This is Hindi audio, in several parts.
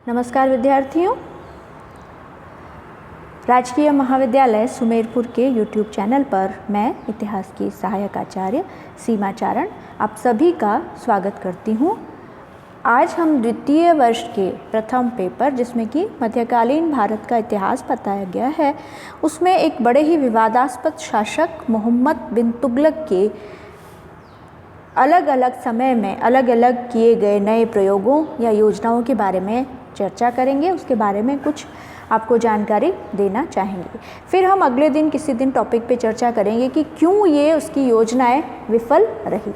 नमस्कार विद्यार्थियों, राजकीय महाविद्यालय सुमेरपुर के YouTube चैनल पर मैं इतिहास की सहायक आचार्य सीमा चारण आप सभी का स्वागत करती हूँ। आज हम द्वितीय वर्ष के प्रथम पेपर जिसमें कि मध्यकालीन भारत का इतिहास बताया गया है, उसमें एक बड़े ही विवादास्पद शासक मोहम्मद बिन तुगलक के अलग अलग समय में अलग अलग किए गए नए प्रयोगों या योजनाओं के बारे में चर्चा करेंगे। उसके बारे में कुछ आपको जानकारी देना चाहेंगे। फिर हम अगले दिन किसी दिन टॉपिक पे चर्चा करेंगे कि क्यों ये उसकी योजनाएं विफल रही।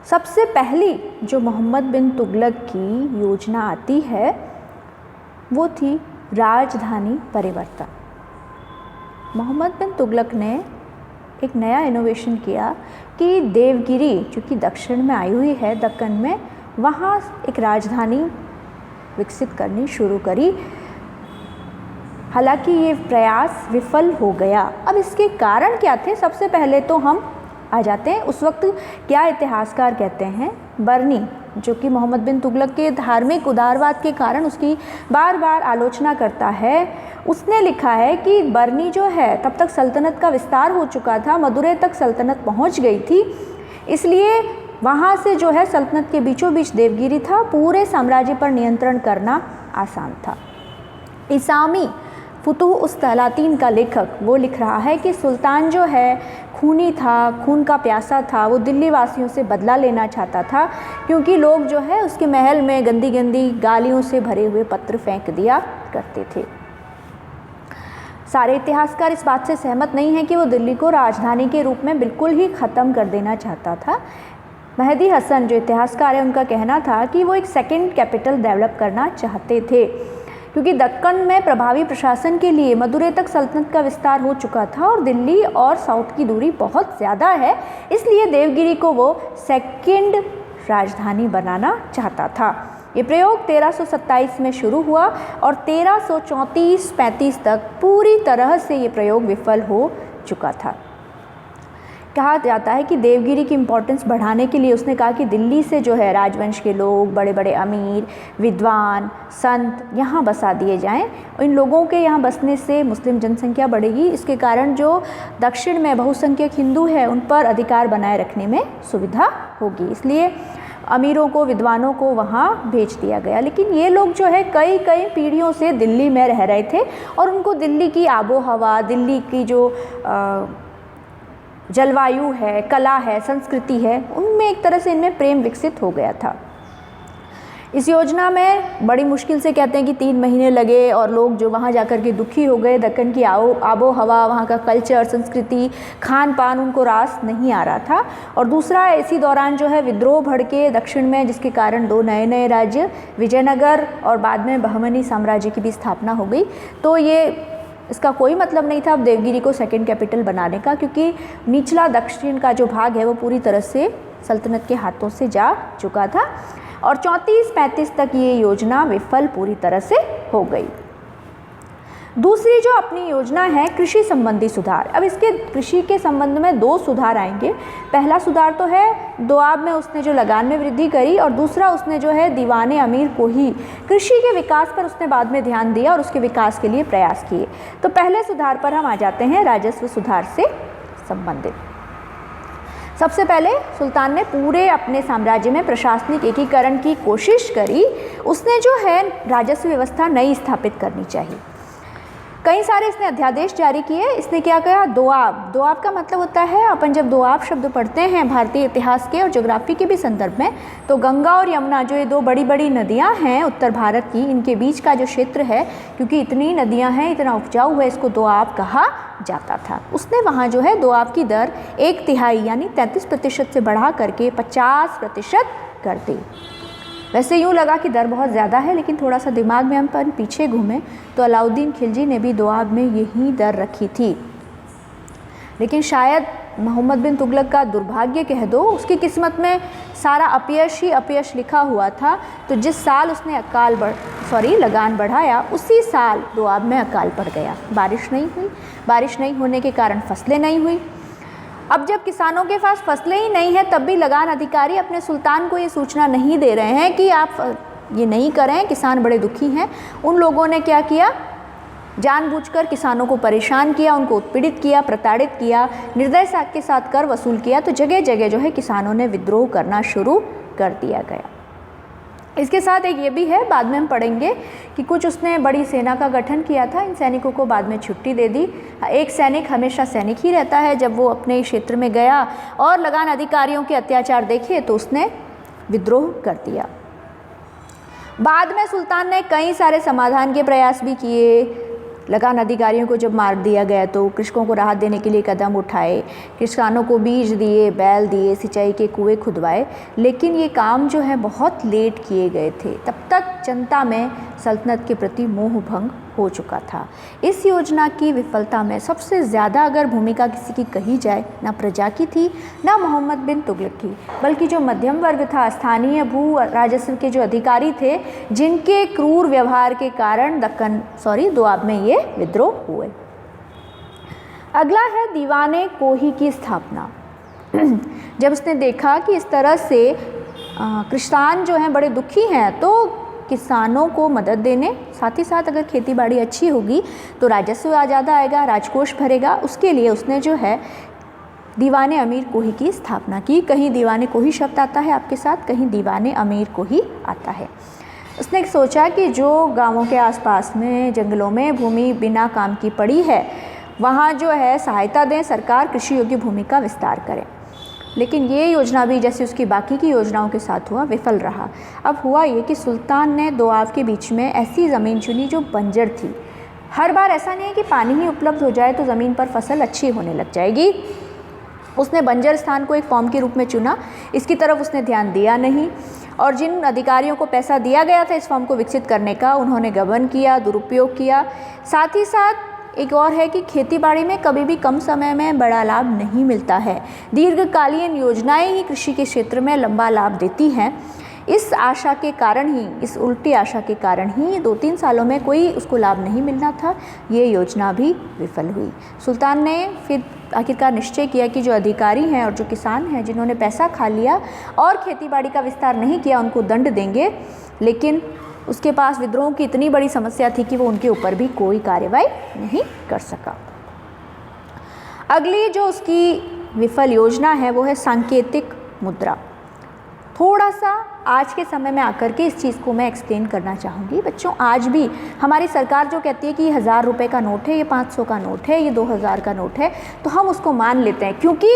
सबसे पहली जो मोहम्मद बिन तुगलक की योजना आती है वो थी राजधानी परिवर्तन। मोहम्मद बिन तुगलक ने एक नया इनोवेशन किया कि देवगिरी जो कि दक्षिण में आई हुई है, दक्कन में, वहाँ एक राजधानी विकसित करनी शुरू करी। हालांकि ये प्रयास विफल हो गया। अब इसके कारण क्या थे? सबसे पहले तो हम आ जाते हैं उस वक्त क्या इतिहासकार कहते हैं। बर्नी जो कि मोहम्मद बिन तुगलक के धार्मिक उदारवाद के कारण उसकी बार बार आलोचना करता है, उसने लिखा है कि बर्नी जो है तब तक सल्तनत का विस्तार हो चुका था, मदुरै तक सल्तनत पहुंच गई थी, इसलिए वहाँ से जो है सल्तनत के बीचों बीच देवगिरी था, पूरे साम्राज्य पर नियंत्रण करना आसान था। इसामी फुतुह उस तलातीन का लेखक वो लिख रहा है कि सुल्तान जो है खूनी था, खून का प्यासा था, वो दिल्ली वासियों से बदला लेना चाहता था क्योंकि लोग जो है उसके महल में गंदी गंदी गालियों से भरे हुए पत्र फेंक दिया करते थे। सारे इतिहासकार इस बात से सहमत नहीं हैं कि वो दिल्ली को राजधानी के रूप में बिल्कुल ही ख़त्म कर देना चाहता था। मेहदी हसन जो इतिहासकार है उनका कहना था कि वो एक सेकंड कैपिटल डेवलप करना चाहते थे क्योंकि दक्कन में प्रभावी प्रशासन के लिए मदुरै तक सल्तनत का विस्तार हो चुका था और दिल्ली और साउथ की दूरी बहुत ज़्यादा है, इसलिए देवगिरी को वो सेकंड राजधानी बनाना चाहता था। ये प्रयोग 1327 में शुरू हुआ और 1334-35 तक पूरी तरह से ये प्रयोग विफल हो चुका था। कहा जाता है कि देवगिरी की इम्पोर्टेंस बढ़ाने के लिए उसने कहा कि दिल्ली से जो है राजवंश के लोग, बड़े बड़े अमीर, विद्वान, संत यहाँ बसा दिए जाएं। इन लोगों के यहाँ बसने से मुस्लिम जनसंख्या बढ़ेगी, इसके कारण जो दक्षिण में बहुसंख्यक हिंदू है उन पर अधिकार बनाए रखने में सुविधा होगी, इसलिए अमीरों को, विद्वानों को वहाँ भेज दिया गया। लेकिन ये लोग जो है कई पीढ़ियों से दिल्ली में रह रहे थे और उनको दिल्ली की आबो हवा, दिल्ली की जो जलवायु है, कला है, संस्कृति है, उनमें एक तरह से इनमें प्रेम विकसित हो गया था। इस योजना में बड़ी मुश्किल से कहते हैं कि 3 महीने लगे और लोग जो वहाँ जाकर के दुखी हो गए। दक्कन की आबो हवा, वहाँ का कल्चर, संस्कृति, खान पान उनको रास नहीं आ रहा था। और दूसरा, इसी दौरान जो है विद्रोह भड़के दक्षिण में, जिसके कारण 2 नए राज्य विजयनगर और बाद में बहमनी साम्राज्य की भी स्थापना हो गई। तो ये इसका कोई मतलब नहीं था अब देवगिरी को सेकंड कैपिटल बनाने का, क्योंकि निचला दक्षिण का जो भाग है वो पूरी तरह से सल्तनत के हाथों से जा चुका था और 34-35 तक ये योजना विफल पूरी तरह से हो गई। दूसरी जो अपनी योजना है कृषि संबंधी सुधार। अब इसके कृषि के संबंध में 2 सुधार आएंगे। पहला सुधार तो है दोआब में उसने जो लगान में वृद्धि करी और दूसरा उसने जो है दीवाने अमीर को ही कृषि के विकास पर उसने बाद में ध्यान दिया और उसके विकास के लिए प्रयास किए। तो पहले सुधार पर हम आ जाते हैं, राजस्व सुधार से संबंधित। सबसे पहले सुल्तान ने पूरे अपने साम्राज्य में प्रशासनिक एकीकरण की कोशिश करी। उसने जो है राजस्व व्यवस्था नई स्थापित करनी चाहिए। कई सारे इसने अध्यादेश जारी किए। इसने क्या कहा? दोआब का मतलब होता है, अपन जब दोआब शब्द पढ़ते हैं भारतीय इतिहास के और ज्योग्राफी के भी संदर्भ में, तो गंगा और यमुना जो ये 2 बड़ी नदियां हैं उत्तर भारत की, इनके बीच का जो क्षेत्र है, क्योंकि इतनी नदियां हैं, इतना उपजाऊ है, इसको दोआब कहा जाता था। उसने वहाँ जो है दोआब की दर 1/3 यानी 33% से बढ़ा करके 50% कर दी। वैसे यूँ लगा कि दर बहुत ज़्यादा है, लेकिन थोड़ा सा दिमाग में हम पर पीछे घूमें तो अलाउद्दीन खिलजी ने भी दोआब में यही दर रखी थी। लेकिन शायद मोहम्मद बिन तुगलक का दुर्भाग्य कह दो, उसकी किस्मत में सारा अपयश ही अपयश लिखा हुआ था। तो जिस साल उसने लगान बढ़ाया उसी साल दोआब में अकाल पड़ गया। बारिश नहीं हुई, बारिश नहीं होने के कारण फसलें नहीं हुई अब जब किसानों के पास फसलें ही नहीं है तब भी लगान अधिकारी अपने सुल्तान को ये सूचना नहीं दे रहे हैं कि आप ये नहीं करें, किसान बड़े दुखी हैं। उन लोगों ने क्या किया, जानबूझकर किसानों को परेशान किया, उनको उत्पीड़ित किया, प्रताड़ित किया, निर्दयता के साथ कर वसूल किया। तो जगह जगह जो है किसानों ने विद्रोह करना शुरू कर दिया गया। इसके साथ एक ये भी है, बाद में हम पढ़ेंगे कि कुछ उसने बड़ी सेना का गठन किया था, इन सैनिकों को बाद में छुट्टी दे दी। एक सैनिक हमेशा सैनिक ही रहता है। जब वो अपने क्षेत्र में गया और लगान अधिकारियों के अत्याचार देखे तो उसने विद्रोह कर दिया। बाद में सुल्तान ने कई सारे समाधान के प्रयास भी किए। लगान अधिकारियों को जब मार दिया गया तो कृषकों को राहत देने के लिए कदम उठाए, किसानों को बीज दिए, बैल दिए, सिंचाई के कुएं खुदवाए, लेकिन ये काम जो है बहुत लेट किए गए थे। तब तक जनता में सल्तनत के प्रति मोह भंग हो चुका था। इस योजना की विफलता में सबसे ज़्यादा अगर भूमिका किसी की कही जाए, ना प्रजा की थी, ना मोहम्मद बिन तुगलक की, बल्कि जो मध्यम वर्ग था, स्थानीय भू राजस्व के जो अधिकारी थे, जिनके क्रूर व्यवहार के कारण दोआब में ये विद्रोह हुए। अगला है दीवाने कोही की स्थापना। जब उसने देखा कि इस तरह से किसान जो हैं बड़े दुखी हैं, तो किसानों को मदद देने, साथ ही साथ अगर खेती बाड़ी अच्छी होगी तो राजस्व ज़्यादा आएगा, राजकोष भरेगा। उसके लिए उसने जो है दीवाने अमीर कोही की स्थापना की। कहीं दीवाने कोही शब्द आता है आपके साथ, कहीं दीवाने अमीर कोही आता है। उसने सोचा कि जो गांवों के आसपास में जंगलों में भूमि बिना काम की पड़ी है, वहाँ जो है सहायता दें, सरकार कृषि योग्य भूमि का विस्तार करे। लेकिन ये योजना भी जैसे उसकी बाकी की योजनाओं के साथ हुआ, विफल रहा। अब हुआ ये कि सुल्तान ने दोआब के बीच में ऐसी ज़मीन चुनी जो बंजर थी। हर बार ऐसा नहीं है कि पानी ही उपलब्ध हो जाए तो ज़मीन पर फसल अच्छी होने लग जाएगी। उसने बंजर स्थान को एक फॉर्म के रूप में चुना, इसकी तरफ उसने ध्यान दिया नहीं, और जिन अधिकारियों को पैसा दिया गया था इस फॉर्म को विकसित करने का, उन्होंने गबन किया, दुरुपयोग किया। साथ ही साथ एक और है कि खेतीबाड़ी में कभी भी कम समय में बड़ा लाभ नहीं मिलता है। दीर्घकालीन योजनाएं ही कृषि के क्षेत्र में लंबा लाभ देती हैं। इस आशा के कारण ही, इस उल्टी आशा के कारण ही 2-3 सालों में कोई उसको लाभ नहीं मिलना था, ये योजना भी विफल हुई। सुल्तान ने फिर आखिरकार निश्चय किया कि जो अधिकारी हैं और जो किसान हैं जिन्होंने पैसा खा लिया और खेतीबाड़ी का विस्तार नहीं किया, उनको दंड देंगे। लेकिन उसके पास विद्रोह की इतनी बड़ी समस्या थी कि वो उनके ऊपर भी कोई कार्रवाई नहीं कर सका। अगली जो उसकी विफल योजना है वो है सांकेतिक मुद्रा। थोड़ा सा आज के समय में आकर के इस चीज़ को मैं एक्सप्लेन करना चाहूँगी। बच्चों, आज भी हमारी सरकार जो कहती है कि ये 1000 रुपये का नोट है, ये 500 का नोट है, ये 2000 का नोट है, तो हम उसको मान लेते हैं क्योंकि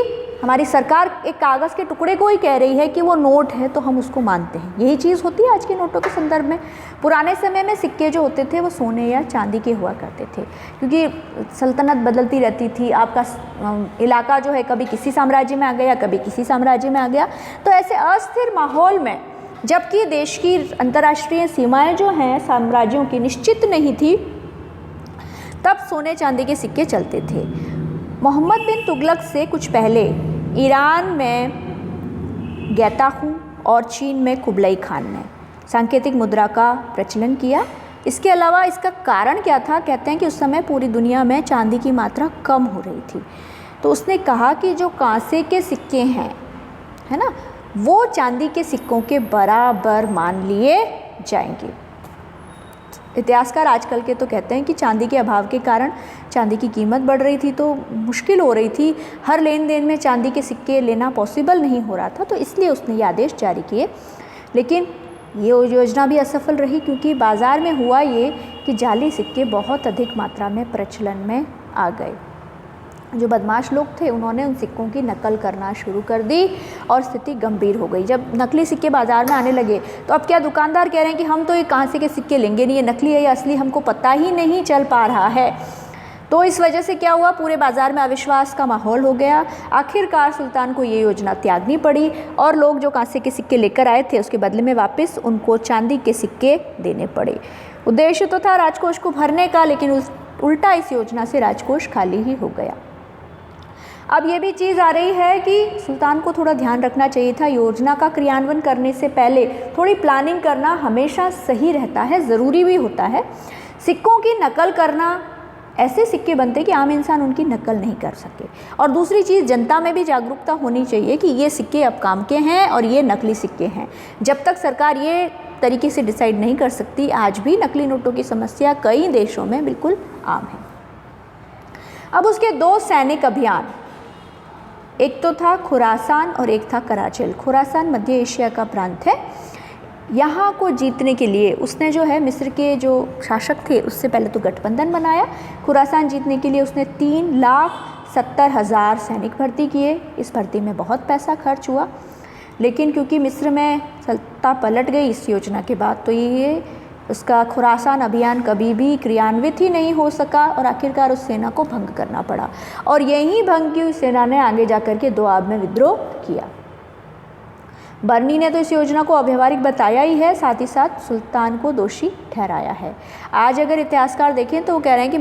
हमारी सरकार एक कागज़ के टुकड़े को ही कह रही है कि वो नोट है, तो हम उसको मानते हैं। यही चीज़ होती है आज के नोटों के संदर्भ में। पुराने समय में सिक्के जो होते थे वो सोने या चांदी के हुआ करते थे, क्योंकि सल्तनत बदलती रहती थी। आपका इलाका जो है कभी किसी साम्राज्य में आ गया, कभी किसी साम्राज्य में आ गया। तो ऐसे अस्थिर माहौल में, जबकि देश की अंतर्राष्ट्रीय सीमाएं जो हैं साम्राज्यों की निश्चित नहीं थी, तब सोने चांदी के सिक्के चलते थे। मोहम्मद बिन तुगलक से कुछ पहले ईरान में गैताहू और चीन में कुबलाई खान ने सांकेतिक मुद्रा का प्रचलन किया। इसके अलावा इसका कारण क्या था, कहते हैं कि उस समय पूरी दुनिया में चांदी की मात्रा कम हो रही थी। तो उसने कहा कि जो कांसे के सिक्के हैं, है ना, वो चांदी के सिक्कों के बराबर मान लिए जाएंगे। इतिहासकार आजकल के तो कहते हैं कि चांदी के अभाव के कारण चांदी की कीमत बढ़ रही थी, तो मुश्किल हो रही थी, हर लेन देन में चांदी के सिक्के लेना पॉसिबल नहीं हो रहा था, तो इसलिए उसने ये आदेश जारी किए। लेकिन ये योजना भी असफल रही, क्योंकि बाज़ार में हुआ ये कि जाली सिक्के बहुत अधिक मात्रा में प्रचलन में आ गए। जो बदमाश लोग थे उन्होंने उन सिक्कों की नकल करना शुरू कर दी और स्थिति गंभीर हो गई। जब नकली सिक्के बाज़ार में आने लगे तो अब क्या दुकानदार कह रहे हैं कि हम तो ये कहाँ से के सिक्के लेंगे नहीं, ये नकली है या असली हमको पता ही नहीं चल पा रहा है। तो इस वजह से क्या हुआ, पूरे बाज़ार में अविश्वास का माहौल हो गया। आखिरकार सुल्तान को ये योजना त्यागनी पड़ी और लोग जो कांसे के सिक्के लेकर आए थे उसके बदले में वापस उनको चांदी के सिक्के देने पड़े। उद्देश्य तो था राजकोष को भरने का, लेकिन उल्टा इस योजना से राजकोष खाली ही हो गया। अब ये भी चीज़ आ रही है कि सुल्तान को थोड़ा ध्यान रखना चाहिए था, योजना का क्रियान्वयन करने से पहले थोड़ी प्लानिंग करना हमेशा सही रहता है, ज़रूरी भी होता है। सिक्कों की नकल करना ऐसे सिक्के बनते कि आम इंसान उनकी नकल नहीं कर सके। और दूसरी चीज़, जनता में भी जागरूकता होनी चाहिए कि ये सिक्के अब काम के हैं और ये नकली सिक्के हैं। जब तक सरकार ये तरीके से डिसाइड नहीं कर सकती, आज भी नकली नोटों की समस्या कई देशों में बिल्कुल आम है। अब उसके 2 सैनिक अभियान, एक तो था खुरासान और एक था कराचिल। खुरासान मध्य एशिया का प्रांत है। यहाँ को जीतने के लिए उसने जो है मिस्र के जो शासक थे उससे पहले तो गठबंधन बनाया। खुरासान जीतने के लिए उसने 3,70,000 सैनिक भर्ती किए। इस भर्ती में बहुत पैसा खर्च हुआ, लेकिन क्योंकि मिस्र में सत्ता पलट गई इस योजना के बाद, तो ये उसका खुरासान अभियान कभी भी क्रियान्वित ही नहीं हो सका और आखिरकार उस सेना को भंग करना पड़ा। और यही भंग की हुई सेना ने आगे जाकर के दोआब में विद्रोह किया। बर्नी ने तो इस योजना को अव्यावहारिक बताया ही है, साथ ही साथ सुल्तान को दोषी ठहराया है। आज अगर इतिहासकार देखें तो वो कह रहे हैं कि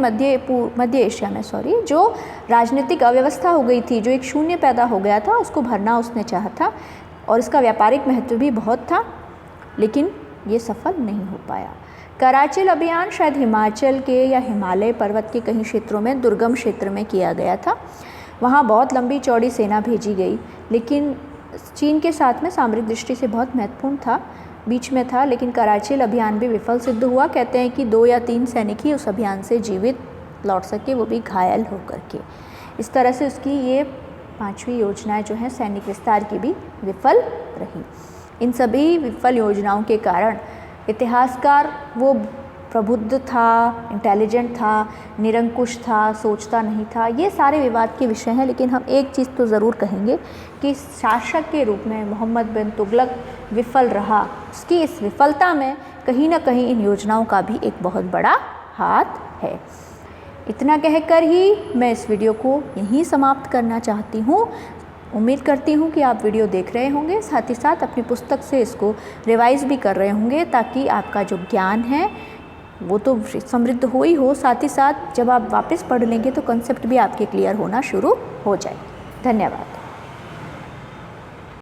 मध्य एशिया में जो राजनीतिक अव्यवस्था हो गई थी, जो एक शून्य पैदा हो गया था, उसको भरना उसने चाहा था और इसका व्यापारिक महत्व भी बहुत था, लेकिन ये सफल नहीं हो पाया। कराचिल अभियान शायद हिमाचल के या हिमालय पर्वत के कहीं क्षेत्रों में दुर्गम क्षेत्र में किया गया था। वहाँ बहुत लंबी चौड़ी सेना भेजी गई, लेकिन चीन के साथ में सामरिक दृष्टि से बहुत महत्वपूर्ण था, बीच में था, लेकिन कराचिल अभियान भी विफल सिद्ध हुआ। कहते हैं कि 2 या 3 सैनिक ही उस अभियान से जीवित लौट सके, वो भी घायल होकर के। इस तरह से उसकी ये 5वीं योजनाएं जो हैं सैनिक विस्तार की भी विफल रही। इन सभी विफल योजनाओं के कारण इतिहासकार, वो प्रबुद्ध था, इंटेलिजेंट था, निरंकुश था, सोचता नहीं था, ये सारे विवाद के विषय हैं। लेकिन हम एक चीज़ तो ज़रूर कहेंगे कि शासक के रूप में मोहम्मद बिन तुगलक विफल रहा। उसकी इस विफलता में कहीं ना कहीं इन योजनाओं का भी एक बहुत बड़ा हाथ है। इतना कहकर ही मैं इस वीडियो को यहीं समाप्त करना चाहती हूँ। उम्मीद करती हूँ कि आप वीडियो देख रहे होंगे, साथ ही साथ अपनी पुस्तक से इसको रिवाइज़ भी कर रहे होंगे, ताकि आपका जो ज्ञान है वो तो समृद्ध हो ही हो, साथ ही साथ जब आप वापस पढ़ लेंगे तो कंसेप्ट भी आपके क्लियर होना शुरू हो जाए। धन्यवाद।